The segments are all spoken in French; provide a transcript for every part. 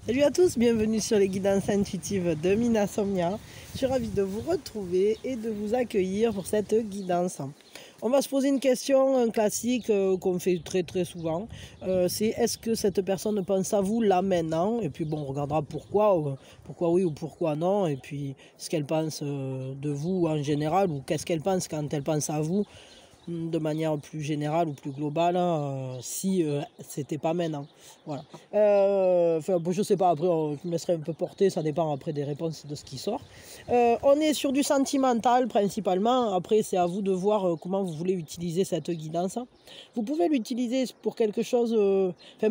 Salut à tous, bienvenue sur les guidances intuitives de Mina Somnia. Je suis ravie de vous retrouver et de vous accueillir pour cette guidance. On va se poser une question, un classique qu'on fait très souvent. C'est est-ce que cette personne pense à vous là maintenant? Et puis bon, on regardera pourquoi oui ou pourquoi non. Et puis ce qu'elle pense de vous en général ou qu'est-ce qu'elle pense quand elle pense à vous de manière plus générale ou plus globale, si c'était pas maintenant. Voilà. Je sais pas, après je me laisserai un peu porter, ça dépend après des réponses de ce qui sort. On est sur du sentimental principalement, après c'est à vous de voir comment vous voulez utiliser cette guidance. Vous pouvez l'utiliser pour quelque chose,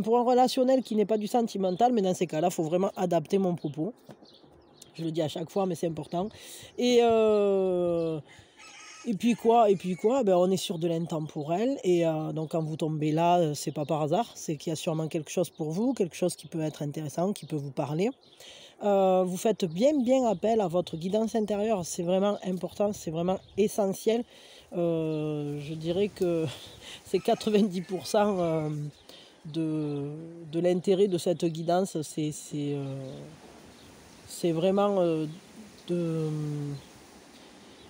pour un relationnel qui n'est pas du sentimental, mais dans ces cas-là, il faut vraiment adapter mon propos. Je le dis à chaque fois, mais c'est important. Et puis quoi, on est sur de l'intemporel et donc quand vous tombez là, c'est pas par hasard, c'est qu'il y a sûrement quelque chose pour vous, quelque chose qui peut être intéressant, qui peut vous parler. Vous faites bien appel à votre guidance intérieure, c'est vraiment important, c'est vraiment essentiel. Je dirais que c'est 90% de l'intérêt de cette guidance, c'est vraiment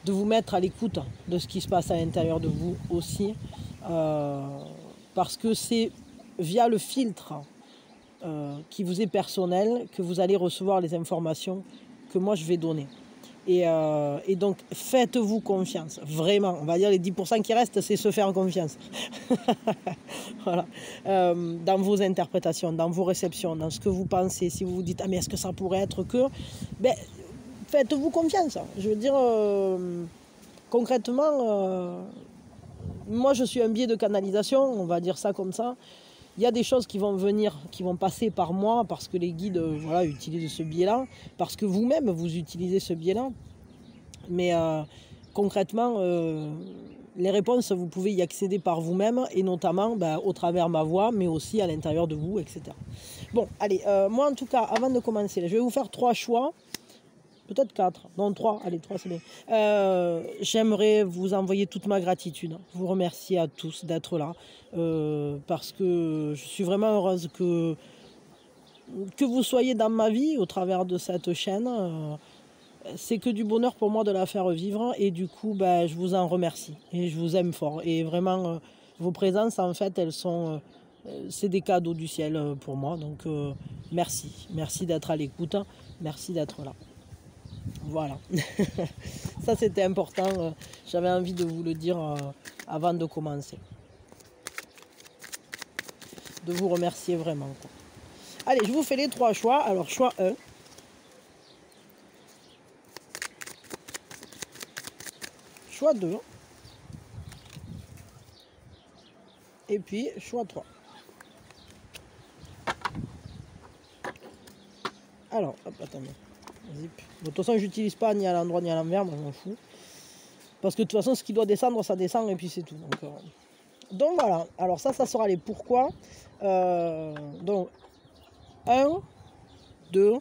de vous mettre à l'écoute de ce qui se passe à l'intérieur de vous aussi, parce que c'est via le filtre qui vous est personnel que vous allez recevoir les informations que moi je vais donner. Et donc faites-vous confiance, vraiment. On va dire les 10% qui restent, c'est se faire confiance. Voilà. Dans vos interprétations, dans vos réceptions, dans ce que vous pensez. Si vous vous dites, ah mais est-ce que ça pourrait être que... faites-vous confiance. Je veux dire, concrètement, moi je suis un biais de canalisation, on va dire ça comme ça. Il y a des choses qui vont venir, qui vont passer par moi parce que les guides utilisent ce biais-là, parce que vous-même vous utilisez ce biais-là. Mais concrètement, les réponses, vous pouvez y accéder par vous-même et notamment au travers de ma voix, mais aussi à l'intérieur de vous, etc. Bon, allez, moi en tout cas, avant de commencer, je vais vous faire 3 choix. Peut-être 4, non 3, allez 3 c'est bien. J'aimerais vous envoyer toute ma gratitude, vous remercier à tous d'être là, parce que je suis vraiment heureuse que vous soyez dans ma vie au travers de cette chaîne. C'est que du bonheur pour moi de la faire vivre et du coup je vous en remercie et je vous aime fort. Et vraiment vos présences en fait elles sont... c'est des cadeaux du ciel pour moi, donc merci d'être à l'écoute, merci d'être là. Voilà, ça c'était important, j'avais envie de vous le dire avant de commencer. De vous remercier vraiment, quoi. Allez, je vous fais les 3 choix. Alors, choix 1. Choix 2. Et puis, choix 3. Alors, hop, attendez. Zip. De toute façon, j'utilise pas ni à l'endroit ni à l'envers, moi je m'en fous. Parce que de toute façon, ce qui doit descendre, ça descend et puis c'est tout. Donc voilà. Alors ça sera les pourquoi. Donc 1, 2,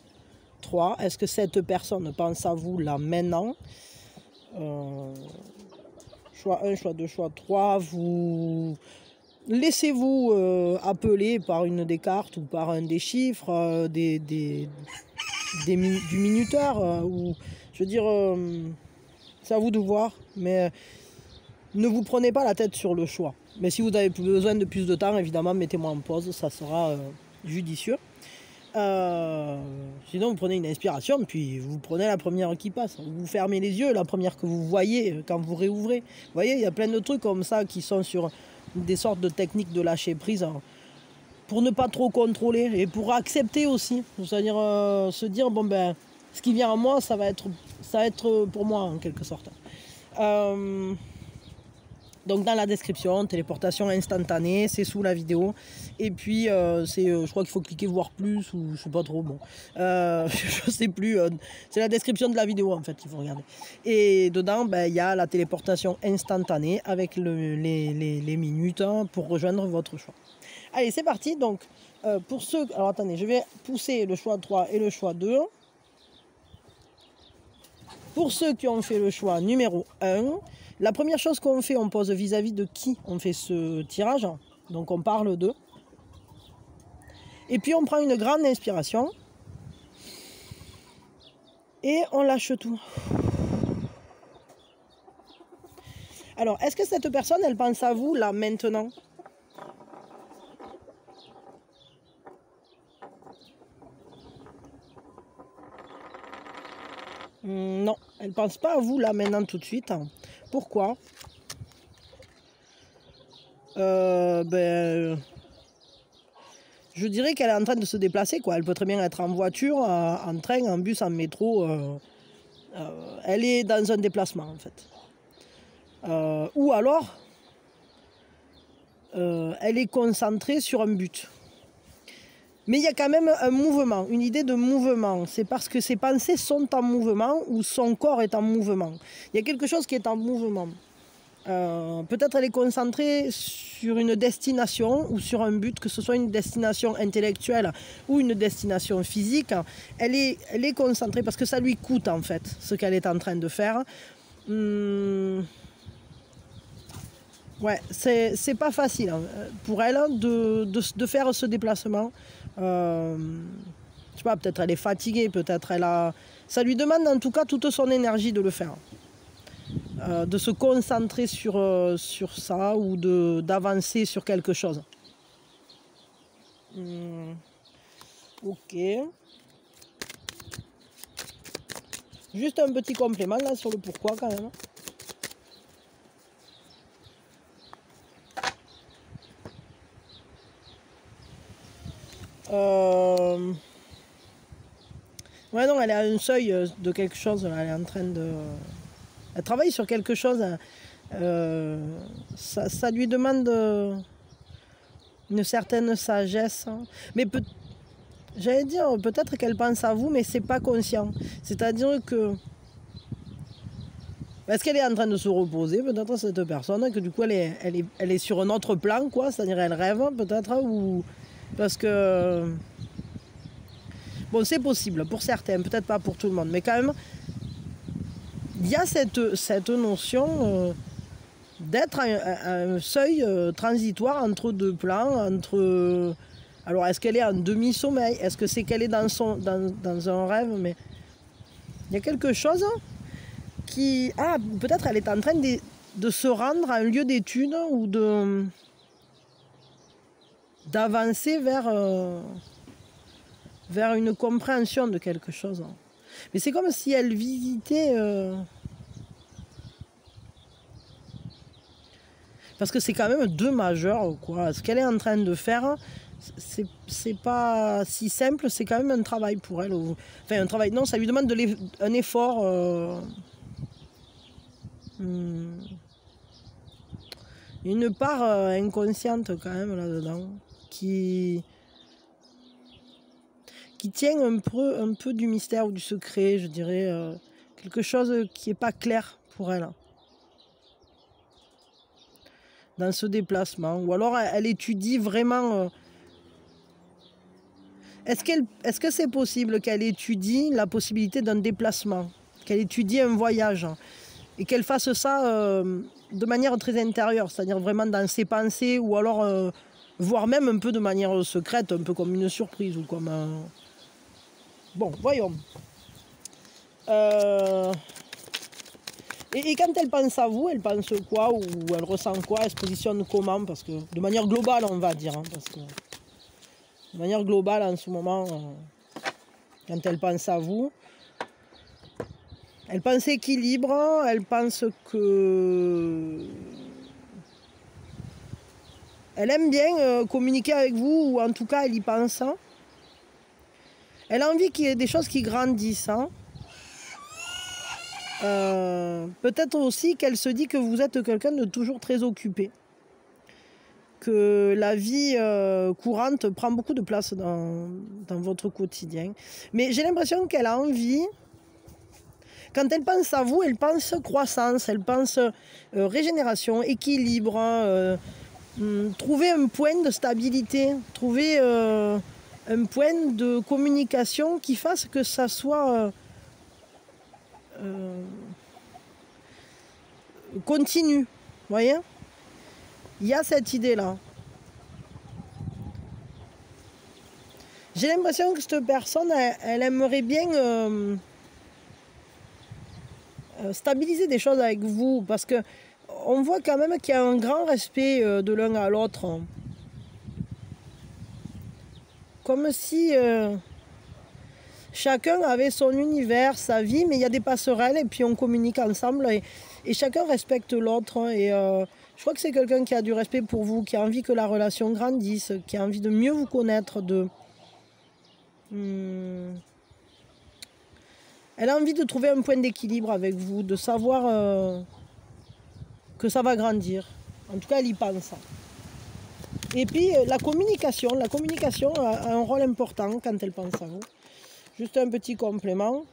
3. Est-ce que cette personne pense à vous là maintenant? Choix 1, choix 2, choix 3. Vous laissez-vous appeler par une des cartes ou par un des chiffres, du minuteur, ou je veux dire, c'est à vous de voir, mais ne vous prenez pas la tête sur le choix. Mais si vous avez besoin de plus de temps, évidemment, mettez-moi en pause, ça sera judicieux. Sinon, vous prenez une inspiration, puis vous prenez la première qui passe. Vous fermez les yeux, la première que vous voyez quand vous réouvrez. Vous voyez, il y a plein de trucs comme ça qui sont sur des sortes de techniques de lâcher prise, hein, pour ne pas trop contrôler et pour accepter aussi. C'est-à-dire se dire, ce qui vient à moi, ça va être pour moi en quelque sorte. Donc dans la description, téléportation instantanée, c'est sous la vidéo. Et puis je crois qu'il faut cliquer voir plus ou je sais pas trop, bon. Je sais plus, c'est la description de la vidéo en fait qu'il faut regarder. Et dedans, il y a la téléportation instantanée avec les minutes pour rejoindre votre choix. Allez, c'est parti. Donc pour ceux... Alors attendez, je vais pousser le choix 3 et le choix 2. Pour ceux qui ont fait le choix numéro 1, la première chose qu'on fait, on pose vis-à-vis de qui on fait ce tirage. Donc on parle d'eux. Et puis on prend une grande inspiration. Et on lâche tout. Alors, est-ce que cette personne, elle pense à vous, là, maintenant? Non, elle ne pense pas à vous, là, maintenant, tout de suite. Pourquoi? Je dirais qu'elle est en train de se déplacer, quoi. Elle peut très bien être en voiture, en train, en bus, en métro. Elle est dans un déplacement, en fait. Ou alors, elle est concentrée sur un but. Mais il y a quand même un mouvement, une idée de mouvement. C'est parce que ses pensées sont en mouvement ou son corps est en mouvement. Il y a quelque chose qui est en mouvement. Peut-être elle est concentrée sur une destination ou sur un but, que ce soit une destination intellectuelle ou une destination physique. Elle est concentrée parce que ça lui coûte en fait ce qu'elle est en train de faire. Ouais, c'est pas facile hein, pour elle de faire ce déplacement. Je sais pas, peut-être elle est fatiguée, peut-être ça lui demande en tout cas toute son énergie de le faire. De se concentrer sur ça ou d'avancer sur quelque chose. Ok. Juste un petit complément là sur le pourquoi quand même. Ouais non, elle est à un seuil de quelque chose, elle est en train de... Elle travaille sur quelque chose. Ça lui demande une certaine sagesse. Mais j'allais dire, peut-être qu'elle pense à vous, mais c'est pas conscient. C'est-à-dire que... Est-ce qu'elle est en train de se reposer, peut-être, cette personne, que du coup, elle est sur un autre plan, quoi. C'est-à-dire, elle rêve, peut-être, ou... Parce que... Bon, c'est possible, pour certains, peut-être pas pour tout le monde, mais quand même... Il y a cette notion d'être à un seuil transitoire entre deux plans, entre... Alors, est-ce qu'elle est en demi-sommeil? Est-ce que c'est qu'elle est dans un rêve? Mais il y a quelque chose qui... Ah, peut-être elle est en train de se rendre à un lieu d'étude ou d'avancer vers une compréhension de quelque chose. Mais c'est comme si elle visitait... Parce que c'est quand même deux majeurs, quoi. Ce qu'elle est en train de faire, c'est pas si simple, c'est quand même un travail pour elle. Enfin, un travail, non, ça lui demande un effort. Une part inconsciente quand même là-dedans, qui tient un peu du mystère ou du secret, je dirais. Quelque chose qui n'est pas clair pour elle. Dans ce déplacement. Ou alors elle étudie vraiment... Est-ce que c'est possible qu'elle étudie la possibilité d'un déplacement, qu'elle étudie un voyage et qu'elle fasse ça de manière très intérieure, c'est-à-dire vraiment dans ses pensées ou alors voire même un peu de manière secrète, un peu comme une surprise ou comme un... Bon, voyons. Et quand elle pense à vous, elle pense quoi ou elle ressent quoi? Elle se positionne comment? Parce que de manière globale, on va dire. Hein, parce que de manière globale, en ce moment, quand elle pense à vous, elle pense équilibre, elle pense que... Elle aime bien communiquer avec vous, ou en tout cas, elle y pense. Hein. Elle a envie qu'il y ait des choses qui grandissent. Hein. Peut-être aussi qu'elle se dit que vous êtes quelqu'un de toujours très occupé. Que la vie courante prend beaucoup de place dans votre quotidien. Mais j'ai l'impression qu'elle a envie, quand elle pense à vous, elle pense croissance, elle pense régénération, équilibre, trouver un point de stabilité, trouver un point de communication qui fasse que ça soit continu, vous voyez ? Il y a cette idée-là. J'ai l'impression que cette personne, elle aimerait bien stabiliser des choses avec vous, parce que on voit quand même qu'il y a un grand respect de l'un à l'autre. Comme si chacun avait son univers, sa vie, mais il y a des passerelles et puis on communique ensemble et chacun respecte l'autre. Et je crois que c'est quelqu'un qui a du respect pour vous, qui a envie que la relation grandisse, qui a envie de mieux vous connaître, elle a envie de trouver un point d'équilibre avec vous, de savoir que ça va grandir. En tout cas, elle y pense. Et puis, la communication a un rôle important quand elle pense à vous. Juste un petit complément.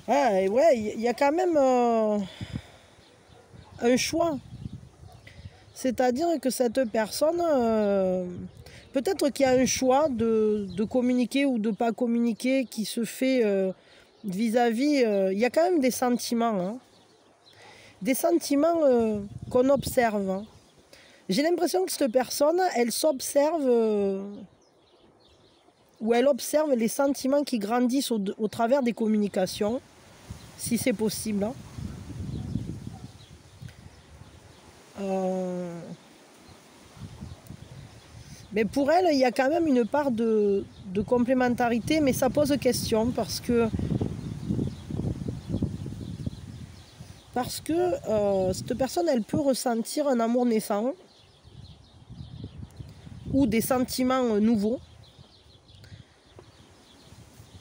Ah, et ouais, il y a quand même un choix. C'est-à-dire que cette personne, peut-être qu'il y a un choix de communiquer ou de ne pas communiquer qui se fait vis-à-vis. Il y a quand même des sentiments. Hein. Des sentiments qu'on observe. Hein. J'ai l'impression que cette personne, elle s'observe ou elle observe les sentiments qui grandissent au travers des communications, si c'est possible. Hein. Mais pour elle, il y a quand même une part de complémentarité, mais ça pose question parce que cette personne, elle peut ressentir un amour naissant ou des sentiments nouveaux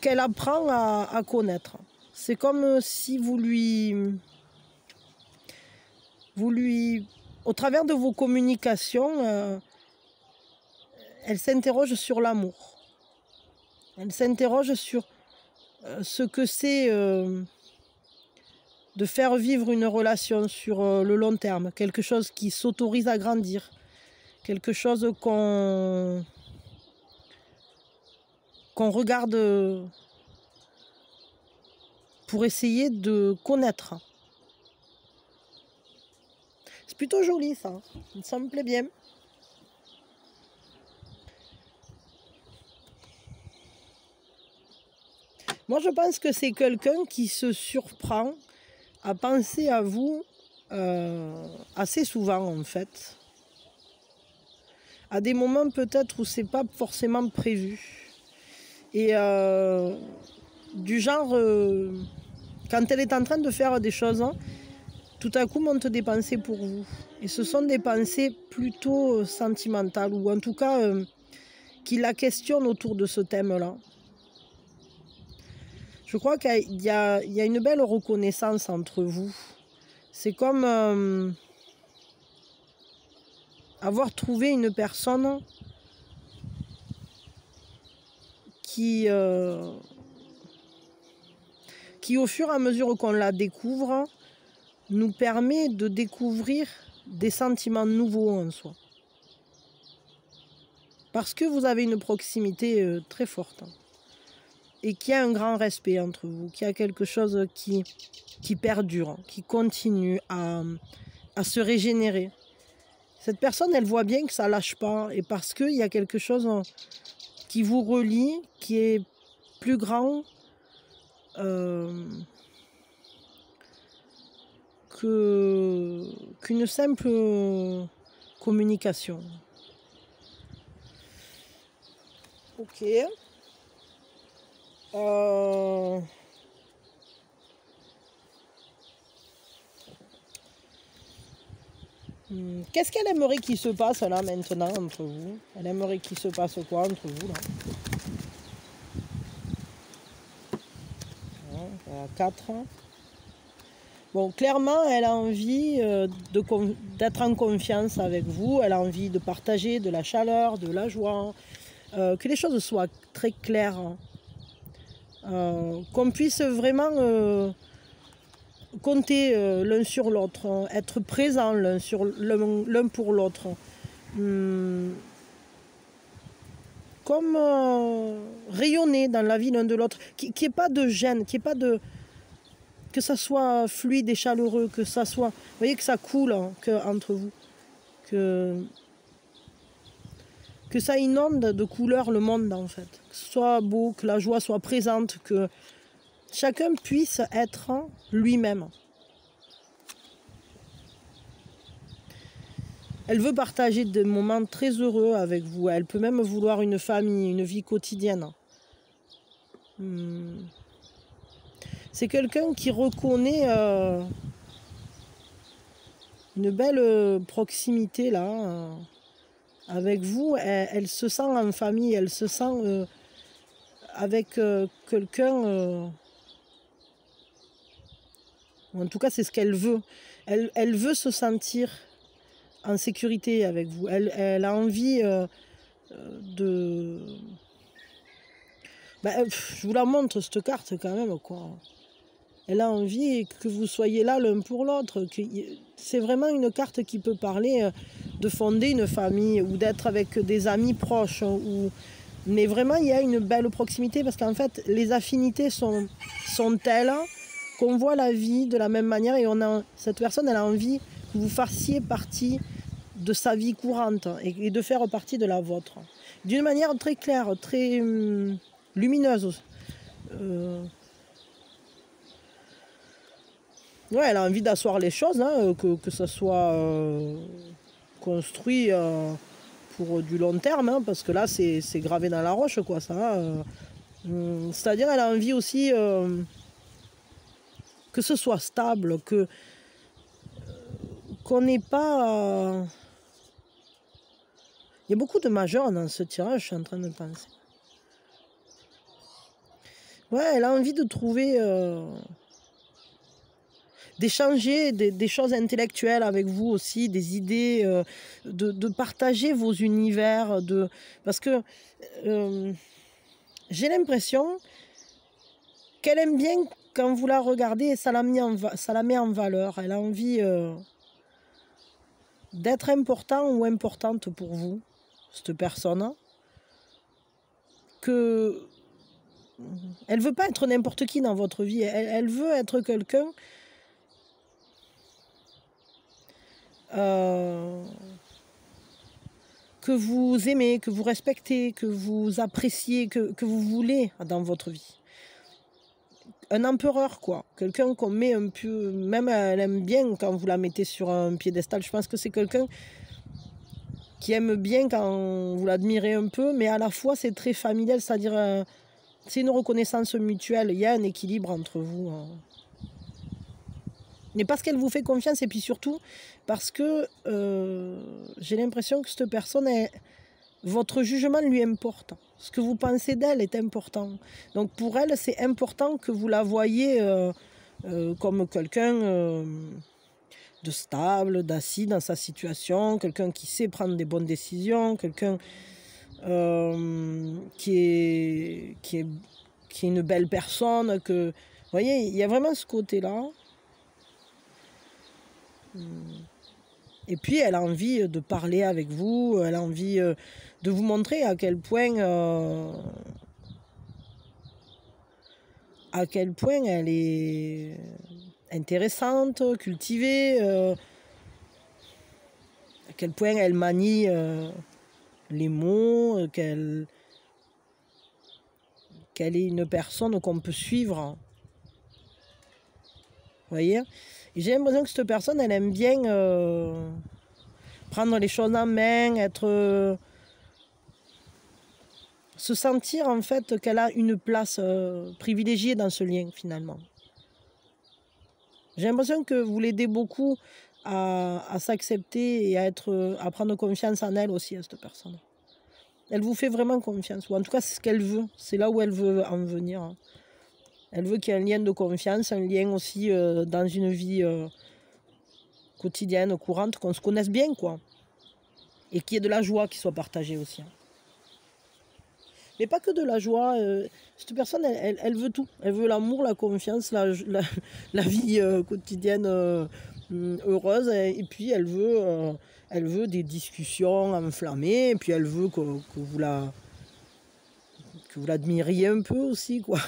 qu'elle apprend à connaître. C'est comme si vous lui, au travers de vos communications, elle s'interroge sur l'amour. Elle s'interroge sur ce que c'est de faire vivre une relation sur le long terme, quelque chose qui s'autorise à grandir, quelque chose qu'on regarde pour essayer de connaître. C'est plutôt joli ça, ça me plaît bien. Moi je pense que c'est quelqu'un qui se surprend à penser à vous assez souvent en fait. À des moments peut-être où c'est pas forcément prévu. Et du genre, quand elle est en train de faire des choses, tout à coup montent des pensées pour vous. Et ce sont des pensées plutôt sentimentales, ou en tout cas qui la questionnent autour de ce thème-là. Je crois qu'il y a une belle reconnaissance entre vous. C'est comme avoir trouvé une personne qui au fur et à mesure qu'on la découvre, nous permet de découvrir des sentiments nouveaux en soi. Parce que vous avez une proximité très forte. Et qu'il y a un grand respect entre vous, qu'il y a quelque chose qui perdure, qui continue à se régénérer. Cette personne, elle voit bien que ça ne lâche pas, et parce qu'il y a quelque chose qui vous relie, qui est plus grand qu'une simple communication. Ok. Qu'est-ce qu'elle aimerait qu'il se passe là maintenant entre vous? Elle aimerait qu'il se passe quoi entre vous là? 4. Bon, clairement, elle a envie d'être en confiance avec vous. Elle a envie de partager de la chaleur, de la joie. Que les choses soient très claires. Qu'on puisse vraiment compter l'un sur l'autre, être présent l'un pour l'autre. Comme rayonner dans la vie l'un de l'autre, qu'il n'y ait pas de gêne, qu'il n'y ait pas de... que ça soit fluide et chaleureux, que ça soit... Vous voyez que ça coule entre vous, que ça inonde de couleurs le monde en fait, que ce soit beau, que la joie soit présente, que chacun puisse être lui-même. Elle veut partager des moments très heureux avec vous. Elle peut même vouloir une famille, une vie quotidienne. C'est quelqu'un qui reconnaît une belle proximité là avec vous. Elle se sent en famille, elle se sent avec quelqu'un. En tout cas, c'est ce qu'elle veut. Elle veut se sentir en sécurité avec vous. Elle a envie de... je vous la montre, cette carte, quand même, quoi. Elle a envie que vous soyez là l'un pour l'autre. C'est vraiment une carte qui peut parler de fonder une famille ou d'être avec des amis proches. Mais vraiment, il y a une belle proximité parce qu'en fait, les affinités sont telles qu'on voit la vie de la même manière et cette personne, elle a envie que vous fassiez partie de sa vie courante et de faire partie de la vôtre. D'une manière très claire, très lumineuse. Ouais, elle a envie d'asseoir les choses, hein, que ça soit construit pour du long terme, hein, parce que là, c'est gravé dans la roche, quoi, ça. C'est-à-dire, elle a envie aussi que ce soit stable, qu'on n'ait pas... Il y a beaucoup de majeurs dans ce tirage, je suis en train de penser. Ouais, elle a envie de trouver... d'échanger des choses intellectuelles avec vous aussi, des idées, de partager vos univers, parce que j'ai l'impression qu'elle aime bien quand vous la regardez et ça la met en valeur. Elle a envie d'être important ou importante pour vous, cette personne, que elle veut pas être n'importe qui dans votre vie, elle veut être quelqu'un que vous aimez, que vous respectez, que vous appréciez, que vous voulez dans votre vie. Un empereur, quoi. Quelqu'un qu'on met un peu... Même elle aime bien quand vous la mettez sur un piédestal. Je pense que c'est quelqu'un qui aime bien quand vous l'admirez un peu, mais à la fois c'est très familial, c'est-à-dire c'est une reconnaissance mutuelle. Il y a un équilibre entre vous. Mais parce qu'elle vous fait confiance et puis surtout parce que j'ai l'impression que cette personne, votre jugement lui importe. Ce que vous pensez d'elle est important. Donc pour elle, c'est important que vous la voyez comme quelqu'un de stable, d'assis dans sa situation, quelqu'un qui sait prendre des bonnes décisions, quelqu'un qui est une belle personne. Vous voyez, il y a vraiment ce côté-là. Et puis elle a envie de parler avec vous, elle a envie de vous montrer à quel point elle est intéressante, cultivée, à quel point elle manie les mots, qu'elle est une personne qu'on peut suivre. Vous voyez ? Et j'ai l'impression que cette personne, elle aime bien prendre les choses en main, se sentir en fait qu'elle a une place privilégiée dans ce lien finalement. J'ai l'impression que vous l'aidez beaucoup à s'accepter et à prendre confiance en elle aussi, à cette personne. Elle vous fait vraiment confiance, ou en tout cas c'est ce qu'elle veut, c'est là où elle veut en venir. Elle veut qu'il y ait un lien de confiance, un lien aussi dans une vie quotidienne, courante, qu'on se connaisse bien, quoi. Et qu'il y ait de la joie qui soit partagée aussi. Mais pas que de la joie. Cette personne, elle veut tout. Elle veut l'amour, la confiance, la vie quotidienne heureuse. Et puis, elle veut des discussions enflammées. Et puis, elle veut que vous l'admiriez un peu aussi, quoi.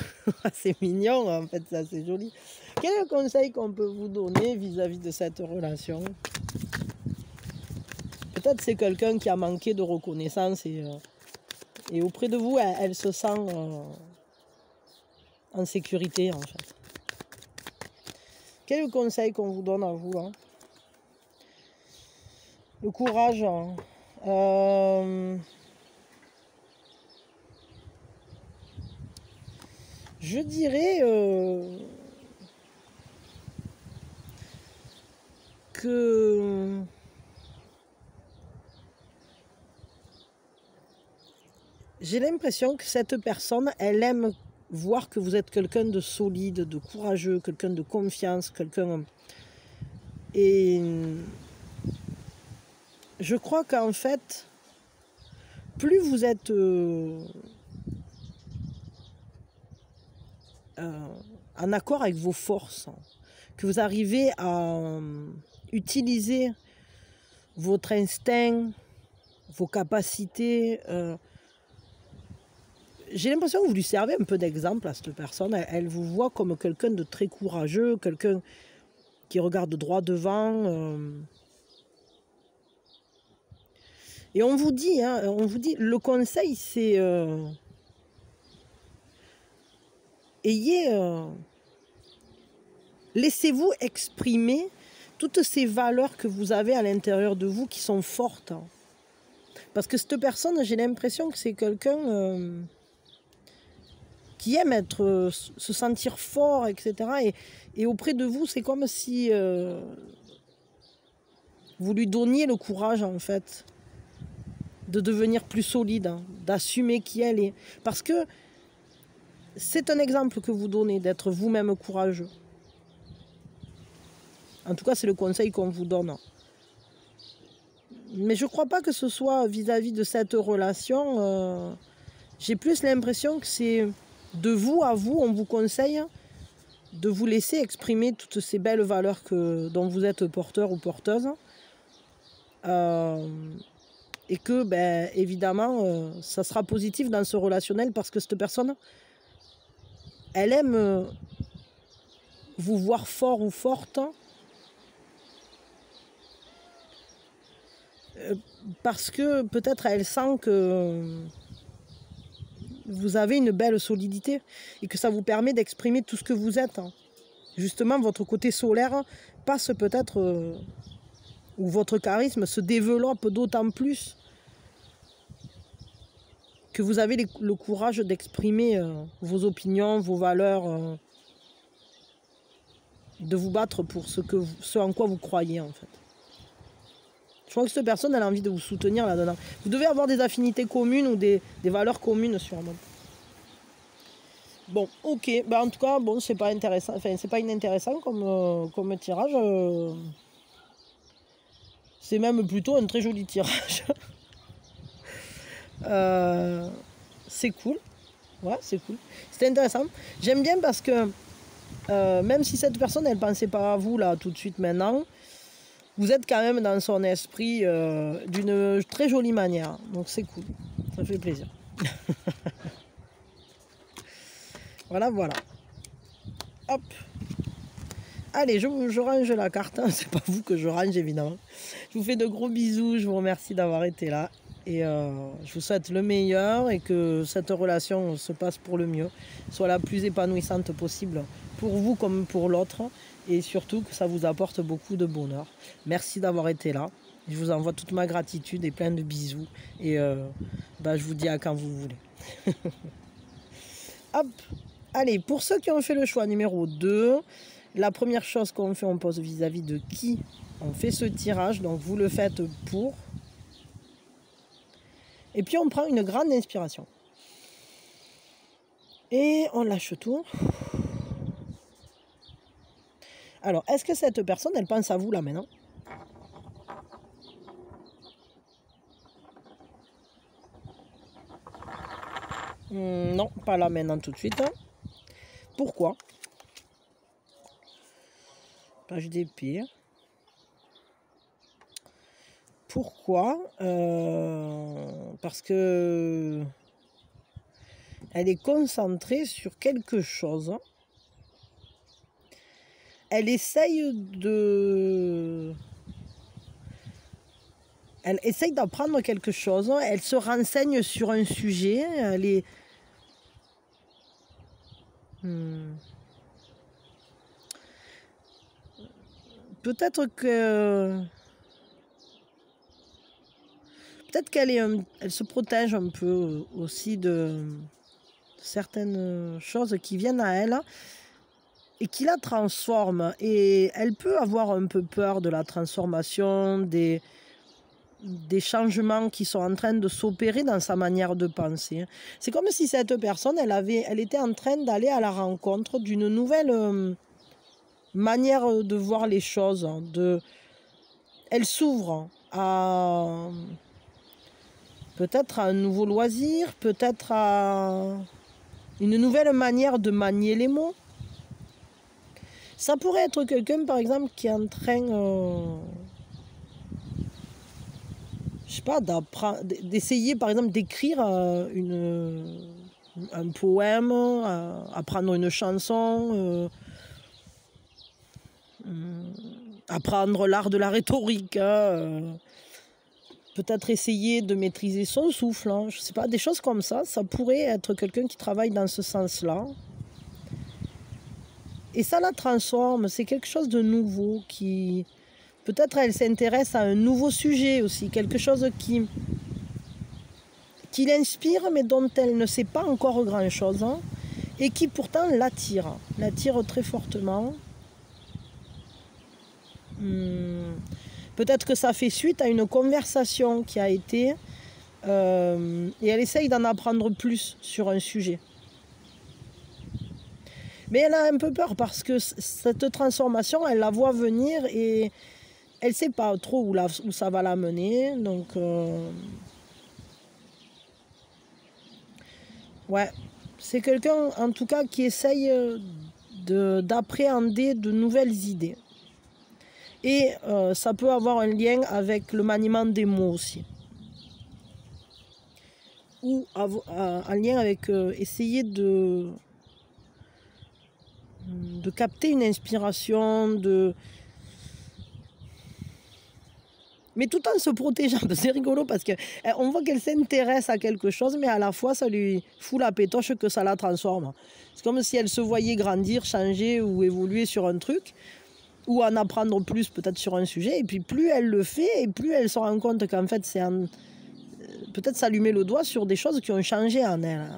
C'est mignon, en fait, ça, c'est joli. Quel est le conseil qu'on peut vous donner vis-à-vis de cette relation ? Peut-être c'est quelqu'un qui a manqué de reconnaissance et auprès de vous, elle se sent en sécurité en fait. Quel est le conseil qu'on vous donne à vous hein? Le courage. Hein. Je dirais que j'ai l'impression que cette personne, elle aime voir que vous êtes quelqu'un de solide, de courageux, quelqu'un de confiance, quelqu'un... Et je crois qu'en fait, plus vous êtes en accord avec vos forces, que vous arrivez à utiliser votre instinct, vos capacités, j'ai l'impression que vous lui servez un peu d'exemple à cette personne. Elle vous voit comme quelqu'un de très courageux, quelqu'un qui regarde droit devant. Et on vous dit, le conseil, c'est laissez-vous exprimer toutes ces valeurs que vous avez à l'intérieur de vous qui sont fortes. Parce que cette personne, j'ai l'impression que c'est quelqu'un qui aime se sentir fort, etc. Et auprès de vous, c'est comme si vous lui donniez le courage, en fait, de devenir plus solide, hein, d'assumer qui elle est. Parce que c'est un exemple que vous donnez, d'être vous-même courageux. En tout cas, c'est le conseil qu'on vous donne. Mais je ne crois pas que ce soit vis-à-vis de cette relation. J'ai plus l'impression que c'est de vous à vous, on vous conseille de vous laisser exprimer toutes ces belles valeurs dont vous êtes porteur ou porteuse. Et que, ben, évidemment, ça sera positif dans ce relationnel parce que cette personne, elle aime vous voir fort ou forte parce que peut-être elle sent que vous avez une belle solidité et que ça vous permet d'exprimer tout ce que vous êtes. Justement, votre côté solaire passe peut-être, ou votre charisme se développe d'autant plus que vous avez le courage d'exprimer vos opinions, vos valeurs, de vous battre pour ce en quoi vous croyez en fait. Je crois que cette personne elle a envie de vous soutenir là-dedans. Vous devez avoir des affinités communes ou des valeurs communes sûrement. Bon, ok. Ben, en tout cas, bon, c'est pas intéressant. Enfin, c'est pas inintéressant comme tirage. C'est même plutôt un très joli tirage. C'est cool. Ouais, c'est cool. C'était intéressant. J'aime bien parce que même si cette personne, elle pensait pas à vous là tout de suite maintenant, vous êtes quand même dans son esprit d'une très jolie manière. Donc c'est cool. Ça fait plaisir. Voilà, voilà. Hop. Allez, je range la carte. Hein. C'est pas vous que je range, évidemment. Je vous fais de gros bisous. Je vous remercie d'avoir été là. Et je vous souhaite le meilleur et que cette relation se passe pour le mieux. Soit la plus épanouissante possible pour vous comme pour l'autre. Et surtout que ça vous apporte beaucoup de bonheur. Merci d'avoir été là. Je vous envoie toute ma gratitude et plein de bisous. Et je vous dis à quand vous voulez. Hop. Allez, pour ceux qui ont fait le choix numéro 2, la première chose qu'on fait, on pose vis-à-vis de qui on fait ce tirage. Donc vous le faites pour. Et puis on prend une grande inspiration. Et on lâche tout. Alors, est-ce que cette personne, elle pense à vous là maintenant? Non, pas là maintenant tout de suite. Pourquoi? Page d'épée. Pourquoi? Parce que elle est concentrée sur quelque chose. Elle essaye d'apprendre quelque chose. Elle se renseigne sur un sujet. Hmm. Peut-être que... Peut-être elle se protège un peu aussi de certaines choses qui viennent à elle et qui la transforment. Et elle peut avoir un peu peur de la transformation, des changements qui sont en train de s'opérer dans sa manière de penser. C'est comme si cette personne, elle était en train d'aller à la rencontre d'une nouvelle manière de voir les choses. Elle s'ouvre à peut-être à un nouveau loisir, peut-être à une nouvelle manière de manier les mots. Ça pourrait être quelqu'un, par exemple, qui est en train, je sais pas, d'essayer, par exemple, d'écrire un poème, apprendre une chanson, apprendre l'art de la rhétorique, peut-être essayer de maîtriser son souffle, hein, je sais pas, des choses comme ça. Ça pourrait être quelqu'un qui travaille dans ce sens-là. Et ça la transforme, c'est quelque chose de nouveau qui... Peut-être elle s'intéresse à un nouveau sujet aussi, quelque chose qui l'inspire mais dont elle ne sait pas encore grand-chose, hein, et qui pourtant l'attire très fortement. Peut-être que ça fait suite à une conversation qui a été... et elle essaye d'en apprendre plus sur un sujet. Mais elle a un peu peur parce que cette transformation, elle la voit venir et elle ne sait pas trop où ça va la mener. Donc, ouais, c'est quelqu'un en tout cas qui essaye d'appréhender de nouvelles idées. Et ça peut avoir un lien avec le maniement des mots aussi. Ou un lien avec essayer de capter une inspiration, mais tout en se protégeant. C'est rigolo parce qu'on voit qu'elle s'intéresse à quelque chose, mais à la fois ça lui fout la pétoche que ça la transforme. C'est comme si elle se voyait grandir, changer ou évoluer sur un truc, ou en apprendre plus peut-être sur un sujet, et puis plus elle le fait, et plus elle se rend compte qu'en fait c'est peut-être ça lui met le doigt sur des choses qui ont changé en elle.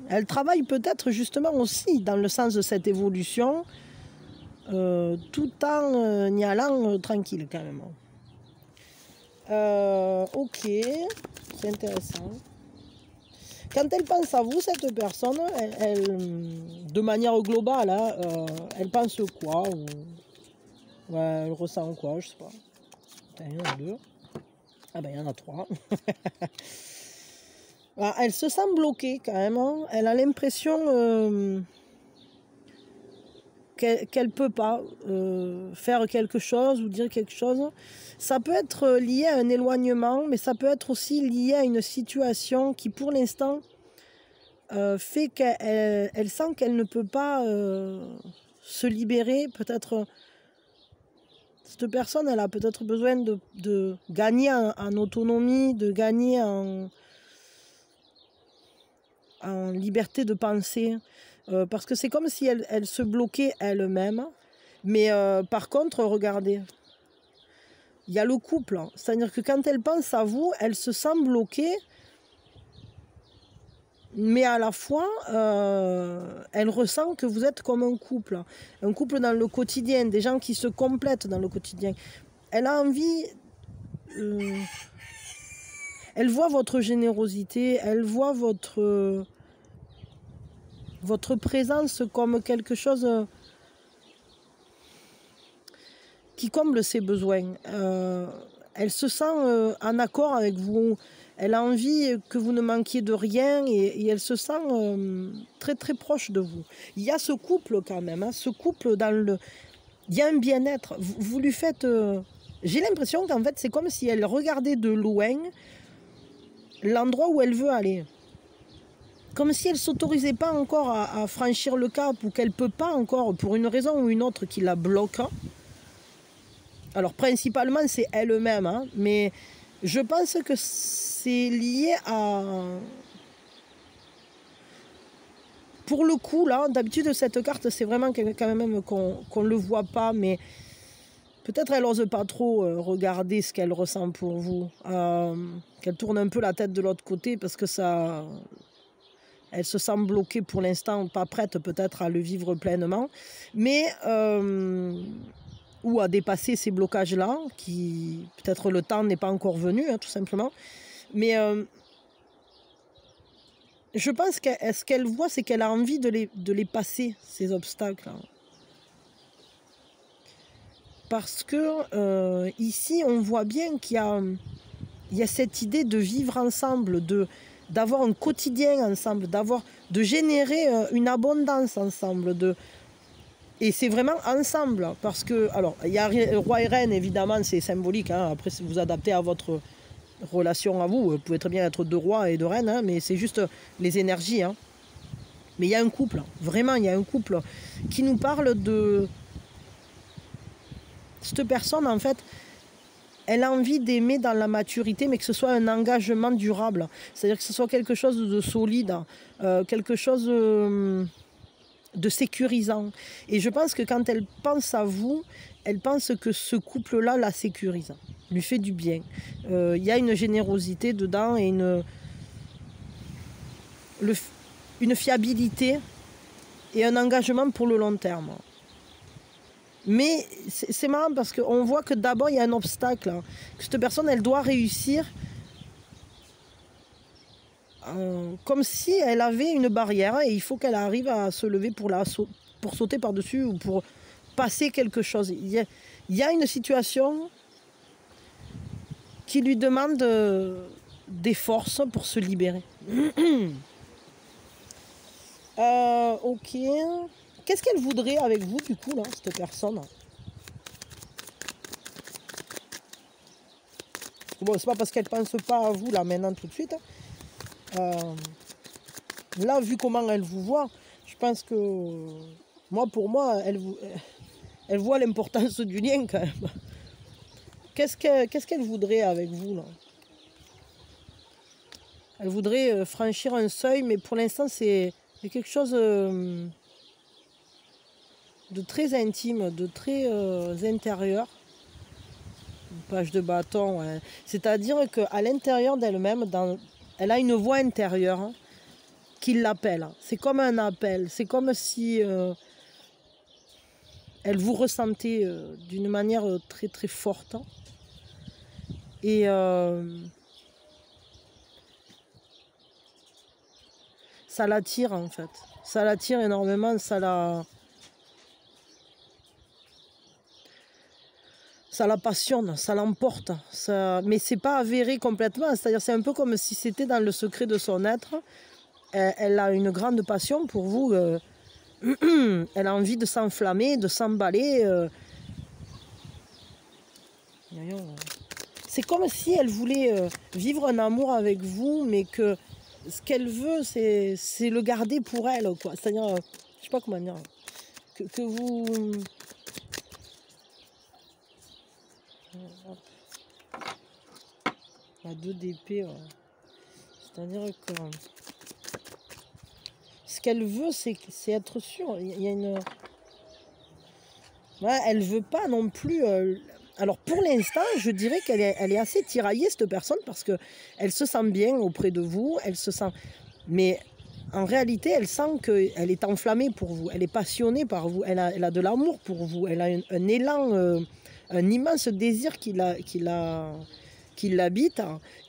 Elle travaille peut-être justement aussi dans le sens de cette évolution, tout en y allant tranquille quand même. Ok, c'est intéressant. Quand elle pense à vous, cette personne, de manière globale, hein, elle pense quoi ouais, elle ressent quoi, je sais pas. Il y en a deux. Ah ben il y en a trois. Alors, elle se sent bloquée quand même. Hein. Elle a l'impression qu'elle ne peut pas faire quelque chose ou dire quelque chose. Ça peut être lié à un éloignement, mais ça peut être aussi lié à une situation qui, pour l'instant, fait qu'elle sent qu'elle ne peut pas se libérer. Peut-être, cette personne, elle a peut-être besoin de gagner en autonomie, de gagner en liberté de penser. Parce que c'est comme si elle se bloquait elle-même. Mais par contre, regardez, il y a le couple. C'est-à-dire que quand elle pense à vous, elle se sent bloquée. Mais à la fois, elle ressent que vous êtes comme un couple dans le quotidien, des gens qui se complètent dans le quotidien. Elle a envie, elle voit votre générosité, elle voit votre présence comme quelque chose qui comble ses besoins. Elle se sent en accord avec vous. Elle a envie que vous ne manquiez de rien et elle se sent très très proche de vous. Il y a ce couple quand même, hein, ce couple il y a un bien-être. Vous lui faites... J'ai l'impression qu'en fait c'est comme si elle regardait de loin l'endroit où elle veut aller. Comme si elle ne s'autorisait pas encore à franchir le cap ou qu'elle ne peut pas encore, pour une raison ou une autre qui la bloque. Alors principalement c'est elle-même, hein, mais je pense que c'est lié à pour le coup, là, d'habitude, cette carte, c'est vraiment quand même qu'on ne le voit pas, mais peut-être elle n'ose pas trop regarder ce qu'elle ressent pour vous. Qu'elle tourne un peu la tête de l'autre côté parce que ça... Elle se sent bloquée pour l'instant, pas prête peut-être à le vivre pleinement, mais ou à dépasser ces blocages-là, qui peut-être le temps n'est pas encore venu, hein, tout simplement. Mais je pense que ce qu'elle voit, c'est qu'elle a envie de les passer, ces obstacles. Parce que ici, on voit bien qu'il y a cette idée de vivre ensemble, d'avoir un quotidien ensemble, de générer une abondance ensemble. Et c'est vraiment ensemble. Parce que, alors, il y a le roi et reine, évidemment, c'est symbolique. Hein, après, si vous adaptez à votre relation à vous, vous pouvez très bien être deux rois et deux reines, hein, mais c'est juste les énergies. Hein. Mais il y a un couple, vraiment, il y a un couple qui nous parle de... Cette personne, en fait, elle a envie d'aimer dans la maturité, mais que ce soit un engagement durable. C'est-à-dire que ce soit quelque chose de solide, quelque chose de sécurisant. Et je pense que quand elle pense à vous, elle pense que ce couple-là la sécurise, lui fait du bien. Il y a une générosité dedans et une fiabilité et un engagement pour le long terme. Mais c'est marrant parce qu'on voit que d'abord il y a un obstacle, hein, que cette personne elle doit réussir comme si elle avait une barrière et il faut qu'elle arrive à se lever pour sauter par-dessus ou pour passer quelque chose. Il y a une situation qui lui demande des forces pour se libérer. Ok. Qu'est-ce qu'elle voudrait avec vous, du coup, là, cette personne? Bon, c'est pas parce qu'elle pense pas à vous, là, maintenant, tout de suite. Là, vu comment elle vous voit, je pense que... pour moi, elle voit l'importance du lien, quand même. Qu'est-ce qu'elle voudrait avec vous, là? Elle voudrait franchir un seuil, mais pour l'instant, c'est quelque chose... de très intime, de très intérieur. Une page de bâton, ouais. C'est-à-dire qu'à l'intérieur d'elle-même, elle a une voix intérieure hein, qui l'appelle. C'est comme un appel, c'est comme si elle vous ressentait d'une manière très très forte. Et ça l'attire en fait. Ça l'attire énormément, ça la passionne, ça l'emporte. Mais c'est pas avéré complètement. C'est-à-dire c'est un peu comme si c'était dans le secret de son être. Elle a une grande passion pour vous. Elle a envie de s'enflammer, de s'emballer. C'est comme si elle voulait vivre un amour avec vous, mais que ce qu'elle veut, c'est le garder pour elle. C'est-à-dire, je sais pas comment dire, que vous... La 2 d'épée, ouais. C'est-à-dire que ce qu'elle veut, c'est être sûre. Il y a une... Ouais, elle veut pas non plus... Alors pour l'instant, je dirais qu'elle est assez tiraillée, cette personne, parce qu'elle se sent bien auprès de vous, elle se sent... Mais en réalité, elle sent qu'elle est enflammée pour vous, elle est passionnée par vous, elle a de l'amour pour vous, elle a un élan, un immense désir qui l'habite,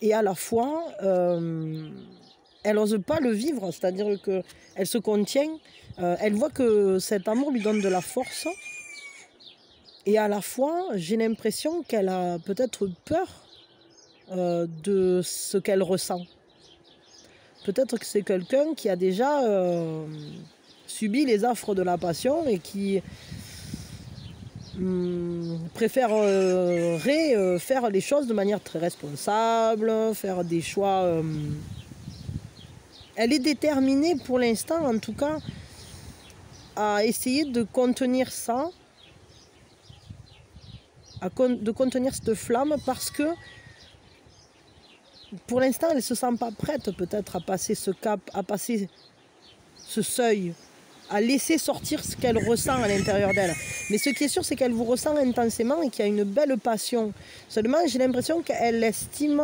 et à la fois, elle n'ose pas le vivre, c'est-à-dire qu'elle se contient, elle voit que cet amour lui donne de la force, et à la fois, j'ai l'impression qu'elle a peut-être peur de ce qu'elle ressent. Peut-être que c'est quelqu'un qui a déjà subi les affres de la passion et qui préférerait faire les choses de manière très responsable, faire des choix. Elle est déterminée pour l'instant, en tout cas, à essayer de contenir ça, de contenir cette flamme, parce que pour l'instant, elle ne se sent pas prête peut-être à passer ce cap, à passer ce seuil, à laisser sortir ce qu'elle ressent à l'intérieur d'elle. Mais ce qui est sûr, c'est qu'elle vous ressent intensément et qu'il y a une belle passion. Seulement, j'ai l'impression qu'elle estime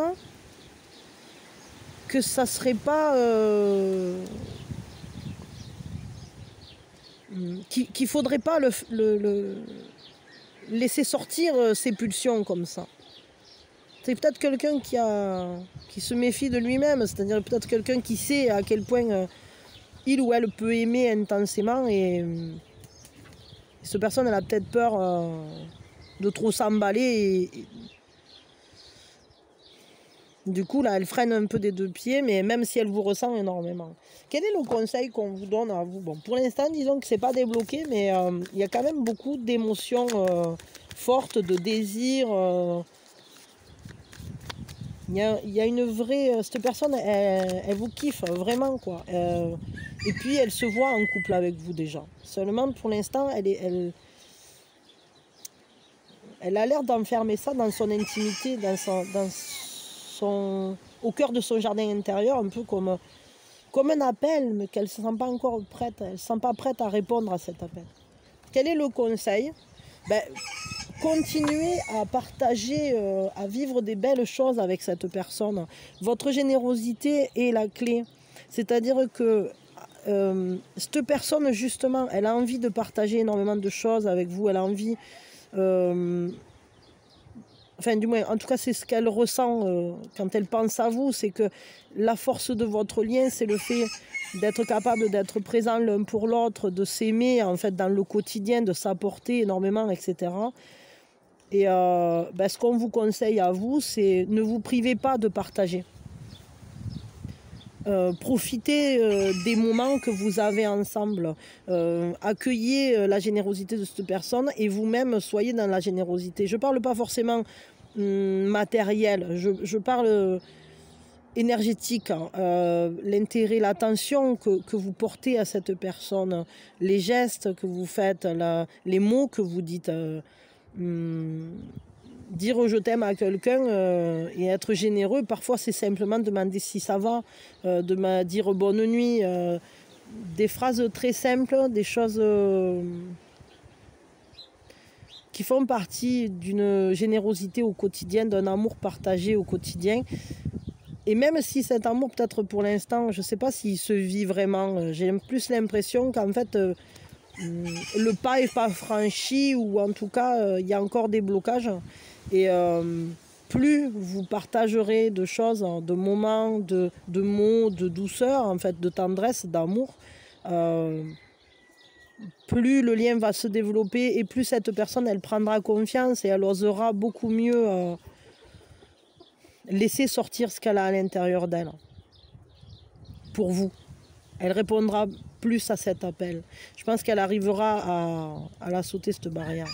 que ça serait pas... qu'il faudrait pas laisser sortir ses pulsions comme ça. C'est peut-être quelqu'un qui se méfie de lui-même, c'est-à-dire peut-être quelqu'un qui sait à quel point il ou elle peut aimer intensément et cette personne, elle a peut-être peur de trop s'emballer du coup, là, elle freine un peu des deux pieds, mais même si elle vous ressent énormément. Quel est le conseil qu'on vous donne à vous? Bon, pour l'instant, disons que c'est pas débloqué, mais il y a quand même beaucoup d'émotions fortes, de désirs. Il y a une vraie... cette personne, elle vous kiffe vraiment, quoi. Et puis, elle se voit en couple avec vous déjà. Seulement, pour l'instant, elle a l'air d'enfermer ça dans son intimité, au cœur de son jardin intérieur, un peu comme un appel, mais qu'elle ne se sent pas encore prête. Elle ne se sent pas prête à répondre à cet appel. Quel est le conseil? Continuez à partager, à vivre des belles choses avec cette personne. Votre générosité est la clé. C'est-à-dire que cette personne, justement, elle a envie de partager énormément de choses avec vous. Elle a envie... enfin, du moins, en tout cas, c'est ce qu'elle ressent quand elle pense à vous. C'est que la force de votre lien, c'est le fait d'être capable d'être présent l'un pour l'autre, de s'aimer, en fait, dans le quotidien, de s'apporter énormément, etc. Et ce qu'on vous conseille à vous, c'est ne vous privez pas de partager. Profitez des moments que vous avez ensemble. Accueillez la générosité de cette personne et vous-même soyez dans la générosité. Je ne parle pas forcément matériel, je parle énergétique. L'intérêt, l'attention que vous portez à cette personne, les gestes que vous faites, les mots que vous dites. Dire je t'aime à quelqu'un et être généreux, parfois c'est simplement demander si ça va, de me dire bonne nuit, des phrases très simples, des choses qui font partie d'une générosité au quotidien, d'un amour partagé au quotidien. Et même si cet amour, peut-être pour l'instant, je ne sais pas s'il se vit vraiment, j'ai plus l'impression qu'en fait le pas n'est pas franchi, ou en tout cas il y a encore des blocages. Et plus vous partagerez de choses, de moments, de mots, de douceur, en fait, de tendresse, d'amour, plus le lien va se développer et plus cette personne, elle prendra confiance et elle osera beaucoup mieux laisser sortir ce qu'elle a à l'intérieur d'elle. Pour vous. Elle répondra plus à cet appel. Je pense qu'elle arrivera à la sauter, cette barrière.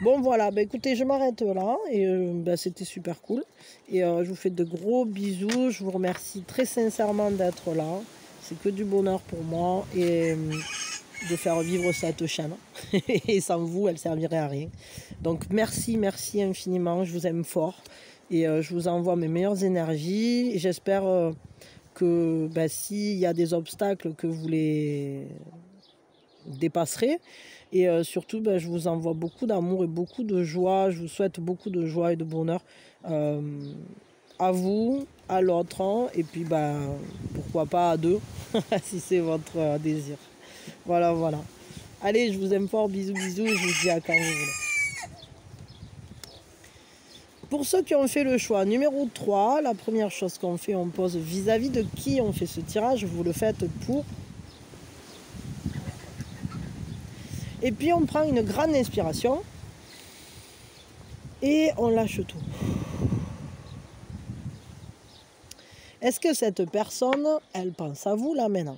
Bon voilà, écoutez, je m'arrête là et c'était super cool. Et je vous fais de gros bisous. Je vous remercie très sincèrement d'être là. C'est que du bonheur pour moi et de faire vivre cette chaîne. Et sans vous, elle ne servirait à rien. Donc merci infiniment. Je vous aime fort. Et je vous envoie mes meilleures énergies. Et j'espère que s'il y a des obstacles, que vous les dépasserez. Et surtout, je vous envoie beaucoup d'amour et beaucoup de joie. Je vous souhaite beaucoup de joie et de bonheur à vous, à l'autre, et puis pourquoi pas à deux, si c'est votre désir. Voilà. Allez, je vous aime fort, bisous, et je vous dis à quand vous voulez. Pour ceux qui ont fait le choix numéro 3, la première chose qu'on fait, on pose vis-à-vis de qui on fait ce tirage. Vous le faites pour... Et puis on prend une grande inspiration et on lâche tout. Est-ce que cette personne, elle pense à vous là maintenant?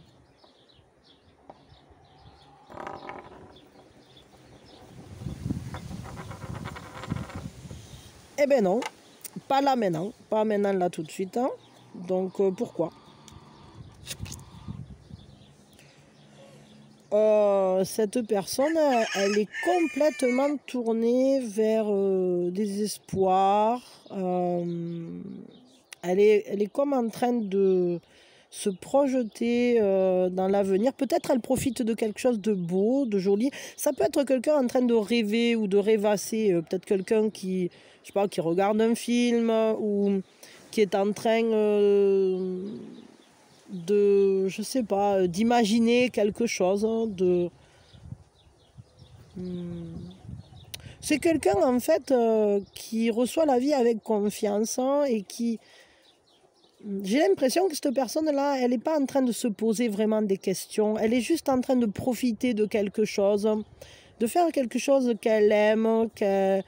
Eh bien non, pas là maintenant, pas maintenant là tout de suite. Hein. Donc pourquoi? Cette personne, elle est complètement tournée vers des espoirs. Elle est comme en train de se projeter dans l'avenir. Peut-être elle profite de quelque chose de beau, de joli. Ça peut être quelqu'un en train de rêver ou de rêvasser. Peut-être quelqu'un qui, je sais pas, qui regarde un film ou qui est en train de, je sais pas, d'imaginer quelque chose. C'est quelqu'un en fait qui reçoit la vie avec confiance et qui... J'ai l'impression que cette personne-là, elle n'est pas en train de se poser vraiment des questions. Elle est juste en train de profiter de quelque chose, de faire quelque chose qu'elle aime, qu'elle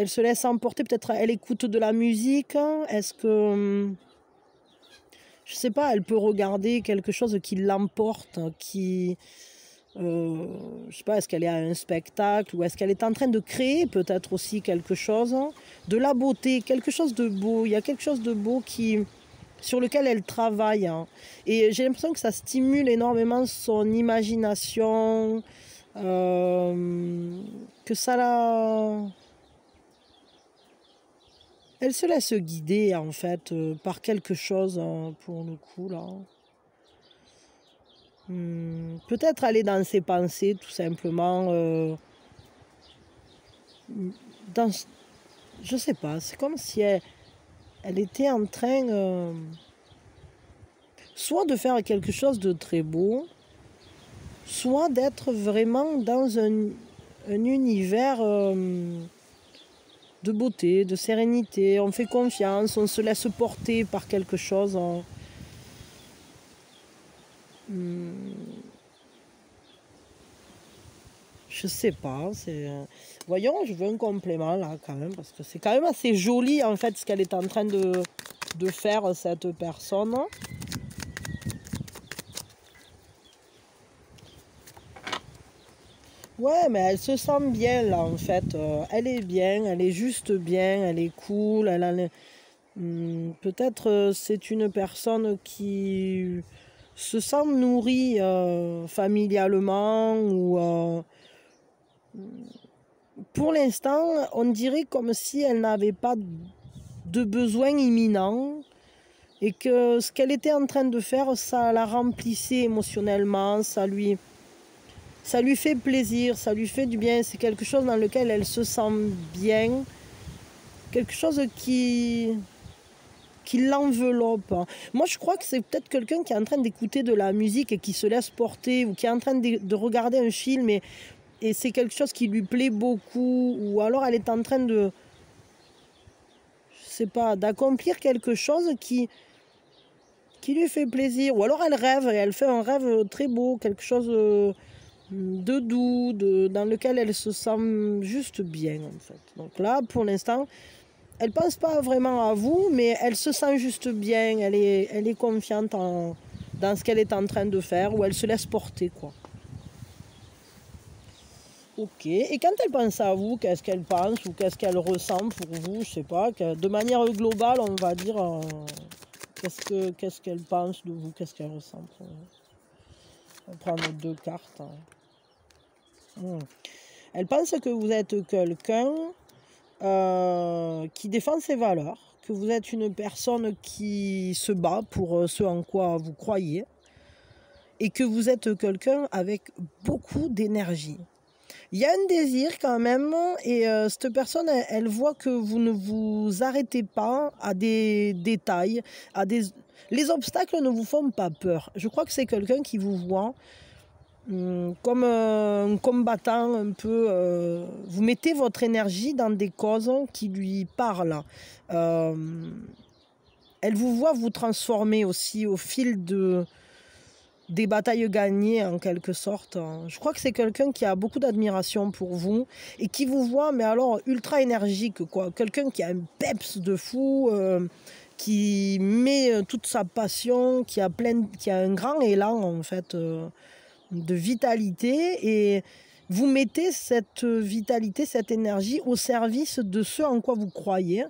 se laisse emporter. Peut-être elle écoute de la musique. Est-ce que, je sais pas, elle peut regarder quelque chose qui l'emporte, qui... je sais pas, est-ce qu'elle est à un spectacle ou est-ce qu'elle est en train de créer peut-être aussi quelque chose, de la beauté, quelque chose de beau. Il y a quelque chose de beau sur lequel elle travaille. Et j'ai l'impression que ça stimule énormément son imagination, que ça la... Elle se laisse guider en fait par quelque chose pour le coup là. Peut-être aller dans ses pensées tout simplement. Dans, je sais pas, c'est comme si elle était en train soit de faire quelque chose de très beau, soit d'être vraiment dans un univers de beauté, de sérénité. On fait confiance, on se laisse porter par quelque chose. Je sais pas, voyons, je veux un complément là quand même, parce que c'est quand même assez joli en fait ce qu'elle est en train de faire cette personne. Ouais, mais elle se sent bien là en fait. Elle est bien, elle est juste bien, elle est cool. Peut-être c'est une personne qui se sent nourrie familialement ou pour l'instant, on dirait comme si elle n'avait pas de besoin imminent et que ce qu'elle était en train de faire, ça la remplissait émotionnellement, ça lui fait plaisir, ça lui fait du bien. C'est quelque chose dans lequel elle se sent bien, quelque chose qui l'enveloppe. Moi, je crois que c'est peut-être quelqu'un qui est en train d'écouter de la musique et qui se laisse porter, ou qui est en train de regarder un film et c'est quelque chose qui lui plaît beaucoup, ou alors elle est en train de, je sais pas, d'accomplir quelque chose qui lui fait plaisir, ou alors elle rêve, et elle fait un rêve très beau, quelque chose de doux, dans lequel elle se sent juste bien en fait. Donc là, pour l'instant, elle pense pas vraiment à vous, mais elle se sent juste bien, elle est confiante dans ce qu'elle est en train de faire, ou elle se laisse porter quoi. Ok, et quand elle pense à vous, qu'est-ce qu'elle pense ou qu'est-ce qu'elle ressent pour vous, je sais pas, de manière globale, on va dire, qu'est-ce qu'elle pense de vous, qu'est-ce qu'elle ressent. On va prendre 2 cartes. Elle pense que vous êtes quelqu'un qui défend ses valeurs, que vous êtes une personne qui se bat pour ce en quoi vous croyez et que vous êtes quelqu'un avec beaucoup d'énergie. Il y a un désir quand même et cette personne, elle voit que vous ne vous arrêtez pas à des détails, les obstacles ne vous font pas peur. Je crois que c'est quelqu'un qui vous voit comme un combattant un peu. Vous mettez votre énergie dans des causes qui lui parlent. Elle vous voit vous transformer aussi au fil des batailles gagnées en quelque sorte. Je crois que c'est quelqu'un qui a beaucoup d'admiration pour vous et qui vous voit, mais alors ultra énergique, quoi. Quelqu'un qui a un peps de fou, qui met toute sa passion, qui a un grand élan en fait de vitalité, et vous mettez cette vitalité, cette énergie au service de ce en quoi vous croyez.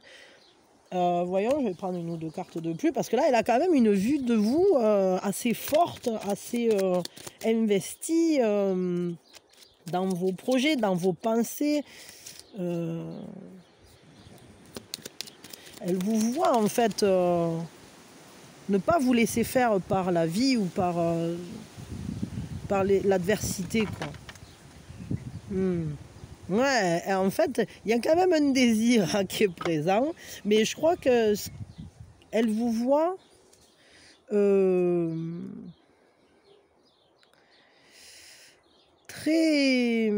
Voyons, je vais prendre 1 ou 2 cartes de plus, parce que là, elle a quand même une vue de vous assez forte, assez investie dans vos projets, dans vos pensées. Elle vous voit en fait Ne pas vous laisser faire par la vie ou par l'adversité, quoi. Ouais, en fait, il y a quand même un désir qui est présent, mais je crois que elle vous voit très...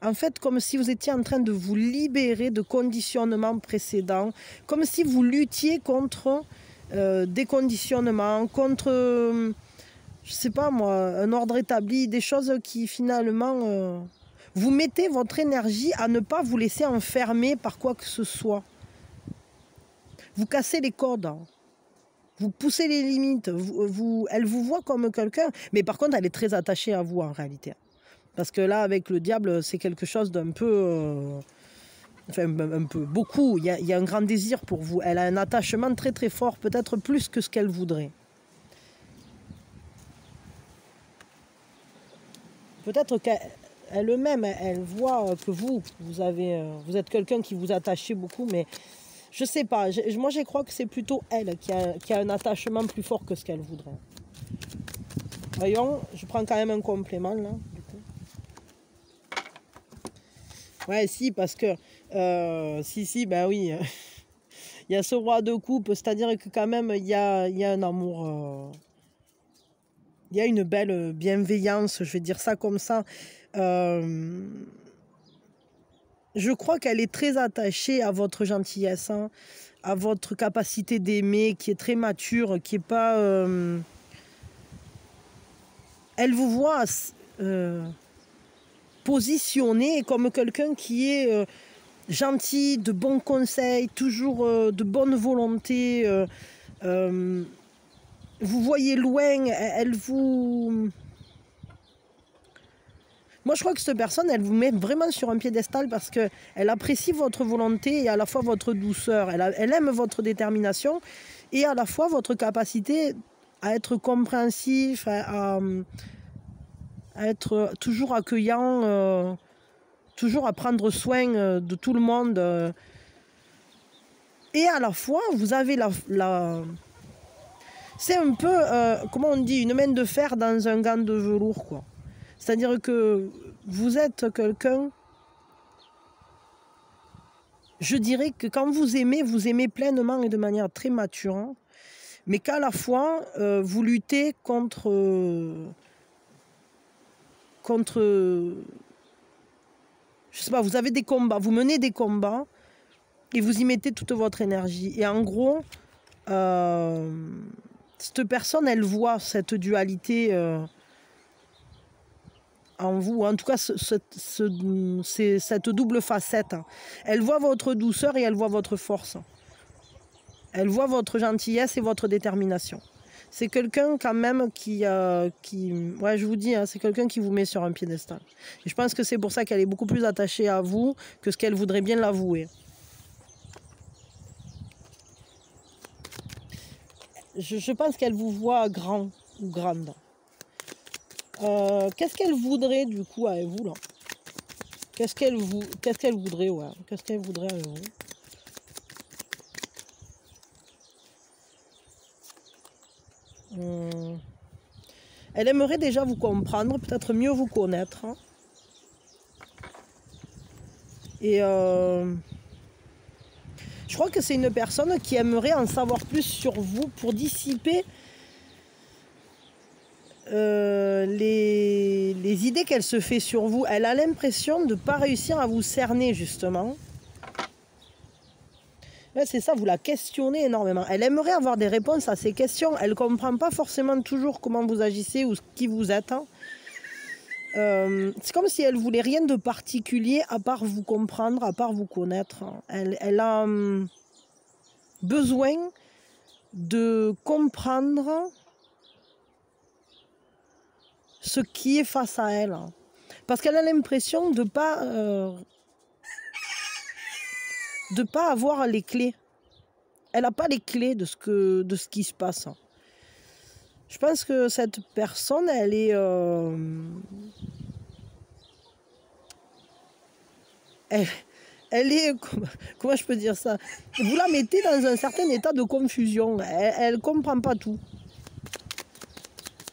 En fait, comme si vous étiez en train de vous libérer de conditionnements précédents, comme si vous luttiez contre des conditionnements, contre, je sais pas moi, un ordre établi, des choses qui finalement... vous mettez votre énergie à ne pas vous laisser enfermer par quoi que ce soit. Vous cassez les codes. Vous poussez les limites. Elle vous voit comme quelqu'un, mais par contre, elle est très attachée à vous en réalité. Parce que là, avec le diable, c'est quelque chose d'un peu... enfin, un peu, beaucoup. Il y a un grand désir pour vous. Elle a un attachement très très fort, peut-être plus que ce qu'elle voudrait. Peut-être qu'elle-même, elle voit que vous êtes quelqu'un qui vous attachez beaucoup, mais je sais pas. Moi, je crois que c'est plutôt elle qui a un attachement plus fort que ce qu'elle voudrait. Voyons, je prends quand même un complément là. Ouais, si, parce que... si, ben oui. Il y a ce roi de coupe, c'est-à-dire que quand même, il y a un amour... il y a une belle bienveillance, je vais dire ça comme ça. Je crois qu'elle est très attachée à votre gentillesse, hein, à votre capacité d'aimer, qui est très mature, qui est pas... elle vous voit... positionné comme quelqu'un qui est gentil, de bons conseils, toujours de bonne volonté. Vous voyez loin, elle vous... Moi, je crois que cette personne, elle vous met vraiment sur un piédestal parce qu'elle apprécie votre volonté et à la fois votre douceur. Elle aime votre détermination et à la fois votre capacité à être compréhensif, à être toujours accueillant, toujours à prendre soin de tout le monde. Et à la fois, vous avez c'est un peu, comment on dit, une main de fer dans un gant de velours, quoi. C'est-à-dire que vous êtes quelqu'un... Je dirais que quand vous aimez pleinement et de manière très mature, hein, mais qu'à la fois, vous luttez contre... je sais pas, vous avez des combats, vous menez des combats et vous y mettez toute votre énergie. Et en gros, cette personne, elle voit cette dualité en vous, en tout cas cette double facette. Elle voit votre douceur et elle voit votre force. Elle voit votre gentillesse et votre détermination. C'est quelqu'un quand même qui ouais, je vous dis, hein, c'est quelqu'un qui vous met sur un piédestal. Et je pense que c'est pour ça qu'elle est beaucoup plus attachée à vous que ce qu'elle voudrait bien l'avouer. Je pense qu'elle vous voit grand ou grande. Qu'est-ce qu'elle voudrait du coup avec vous là? Qu'est-ce qu'elle voudrait, ouais. Qu'est-ce qu'elle voudrait avec vous? Elle aimerait déjà vous comprendre, peut-être mieux vous connaître. Hein. Et je crois que c'est une personne qui aimerait en savoir plus sur vous pour dissiper les idées qu'elle se fait sur vous. Elle a l'impression de ne pas réussir à vous cerner, justement. Ouais, c'est ça, vous la questionnez énormément. Elle aimerait avoir des réponses à ces questions. Elle ne comprend pas forcément toujours comment vous agissez ou qui vous êtes. Hein. C'est comme si elle voulait rien de particulier à part vous comprendre, à part vous connaître. Elle a besoin de comprendre ce qui est face à elle. Parce qu'elle a l'impression de pas avoir les clés. Elle n'a pas les clés de ce qui se passe. Je pense que cette personne, elle est... elle est, comment je peux dire ça? Vous la mettez dans un certain état de confusion. Elle ne comprend pas tout.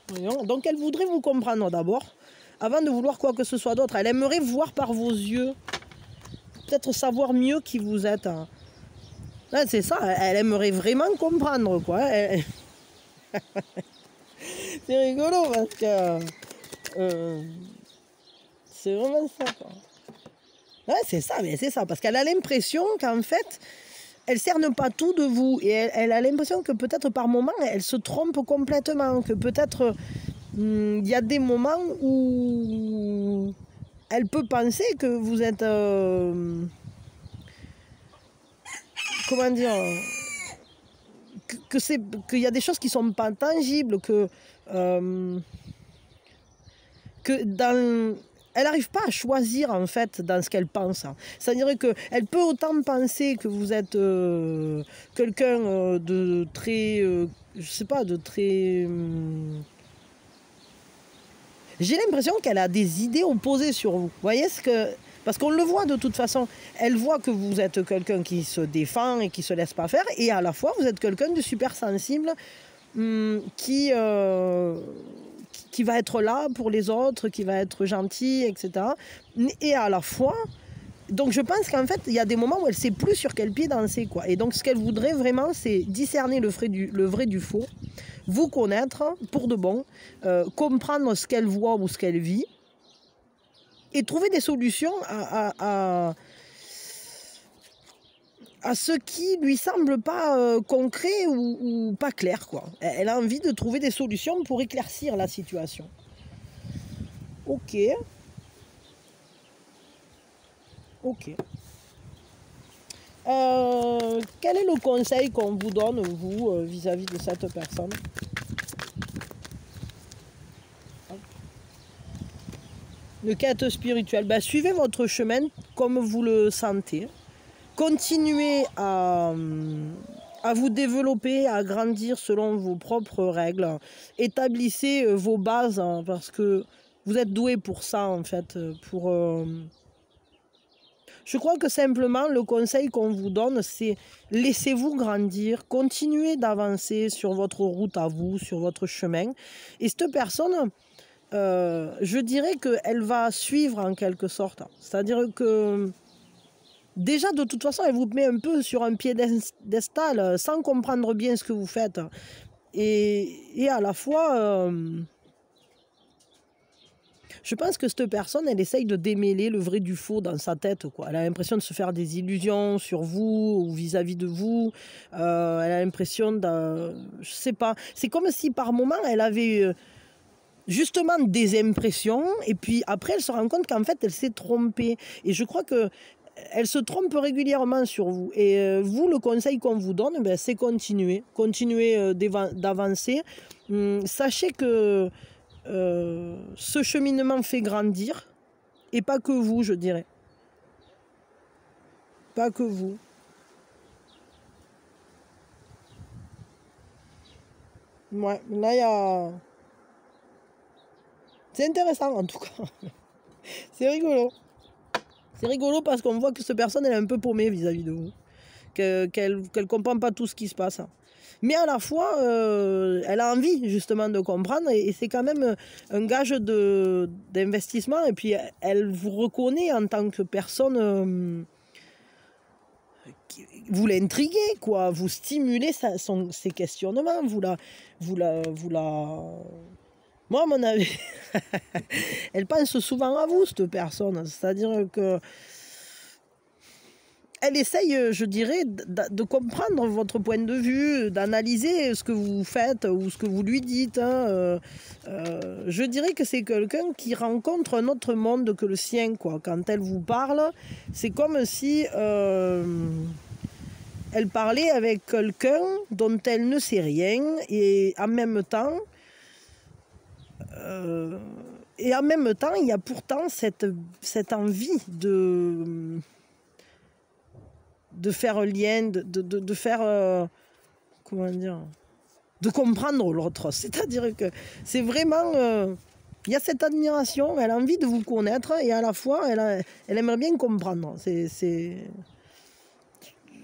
Voyons. Donc elle voudrait vous comprendre d'abord, avant de vouloir quoi que ce soit d'autre. Elle aimerait voir par vos yeux, peut-être savoir mieux qui vous êtes. Ouais, c'est ça, elle aimerait vraiment comprendre, quoi. C'est rigolo parce que c'est vraiment ça, quoi. Ouais, c'est ça, mais c'est ça, parce qu'elle a l'impression qu'en fait, elle cerne pas tout de vous, et elle a l'impression que peut-être par moment, elle se trompe complètement, que peut-être il y a des moments où elle peut penser que vous êtes, comment dire, qu'il y a des choses qui sont pas tangibles, que dans... Elle n'arrive pas à choisir en fait dans ce qu'elle pense. C'est-à-dire qu'elle peut autant penser que vous êtes quelqu'un de très, je sais pas, de très... J'ai l'impression qu'elle a des idées opposées sur vous. Vous voyez ce que... Parce qu'on le voit de toute façon. Elle voit que vous êtes quelqu'un qui se défend et qui ne se laisse pas faire. Et à la fois, vous êtes quelqu'un de super sensible qui va être là pour les autres, qui va être gentil, etc. Et à la fois... Donc je pense qu'en fait, il y a des moments où elle ne sait plus sur quel pied danser, quoi. Et donc ce qu'elle voudrait vraiment, c'est discerner le vrai du faux, vous connaître pour de bon, comprendre ce qu'elle voit ou ce qu'elle vit, et trouver des solutions à ce qui lui semble pas concret ou pas clair, quoi. Elle a envie de trouver des solutions pour éclaircir la situation. Ok. Ok. Quel est le conseil qu'on vous donne, vous, vis-à-vis de cette personne? Une quête spirituelle. Ben, suivez votre chemin comme vous le sentez. Continuez à vous développer, à grandir selon vos propres règles. Établissez vos bases, hein, parce que vous êtes doué pour ça, en fait. Je crois que simplement, le conseil qu'on vous donne, c'est laissez-vous grandir, continuez d'avancer sur votre route à vous, sur votre chemin. Et cette personne, je dirais qu'elle va suivre en quelque sorte. C'est-à-dire que déjà, de toute façon, elle vous met un peu sur un piédestal sans comprendre bien ce que vous faites. Et à la fois... je pense que cette personne, elle essaye de démêler le vrai du faux dans sa tête, quoi. Elle a l'impression de se faire des illusions sur vous ou vis-à-vis de vous. Elle a l'impression de... Je sais pas. C'est comme si par moment, elle avait justement des impressions. Et puis après, elle se rend compte qu'en fait, elle s'est trompée. Et je crois que elle se trompe régulièrement sur vous. Et vous, le conseil qu'on vous donne, ben, c'est continuer. Continuer d'avancer. Sachez que... ce cheminement fait grandir, et pas que vous, je dirais. Pas que vous. Ouais, là, il y a... C'est intéressant, en tout cas. C'est rigolo. C'est rigolo parce qu'on voit que cette personne, elle est un peu paumée vis-à-vis de vous. Qu'elle ne comprend pas tout ce qui se passe. Mais à la fois, elle a envie justement de comprendre, et c'est quand même un gage d'investissement. Et puis elle vous reconnaît en tant que personne, vous l'intriguez, quoi. Vous stimulez ses questionnements, moi, à mon avis, elle pense souvent à vous, cette personne. C'est-à-dire que elle essaye, je dirais, de comprendre votre point de vue, d'analyser ce que vous faites ou ce que vous lui dites. Je dirais que c'est quelqu'un qui rencontre un autre monde que le sien, quoi. Quand elle vous parle, c'est comme si elle parlait avec quelqu'un dont elle ne sait rien, et en même temps, il y a pourtant cette envie de faire un lien, de faire, comment dire, de comprendre l'autre. C'est-à-dire que c'est vraiment Il y a cette admiration, elle a envie de vous connaître et à la fois, elle aimerait bien comprendre.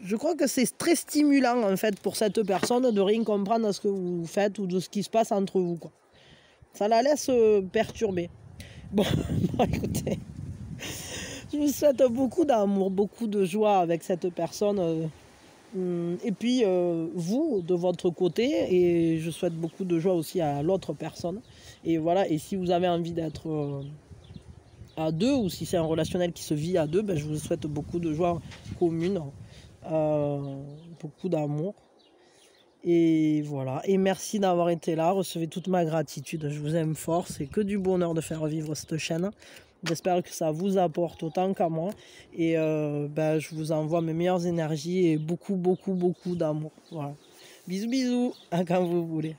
Je crois que c'est très stimulant en fait pour cette personne de rien comprendre à ce que vous faites ou de ce qui se passe entre vous, quoi. Ça la laisse perturber. Bon, écoutez, je vous souhaite beaucoup d'amour, beaucoup de joie avec cette personne. Et puis, vous, de votre côté, et je souhaite beaucoup de joie aussi à l'autre personne. Et voilà, et si vous avez envie d'être à deux, ou si c'est un relationnel qui se vit à deux, ben, je vous souhaite beaucoup de joie commune, beaucoup d'amour. Et voilà, et merci d'avoir été là, recevez toute ma gratitude, je vous aime fort, c'est que du bonheur de faire vivre cette chaîne. J'espère que ça vous apporte autant qu'à moi. Et ben, je vous envoie mes meilleures énergies et beaucoup, beaucoup, beaucoup d'amour. Voilà. Bisous, bisous, à quand vous voulez.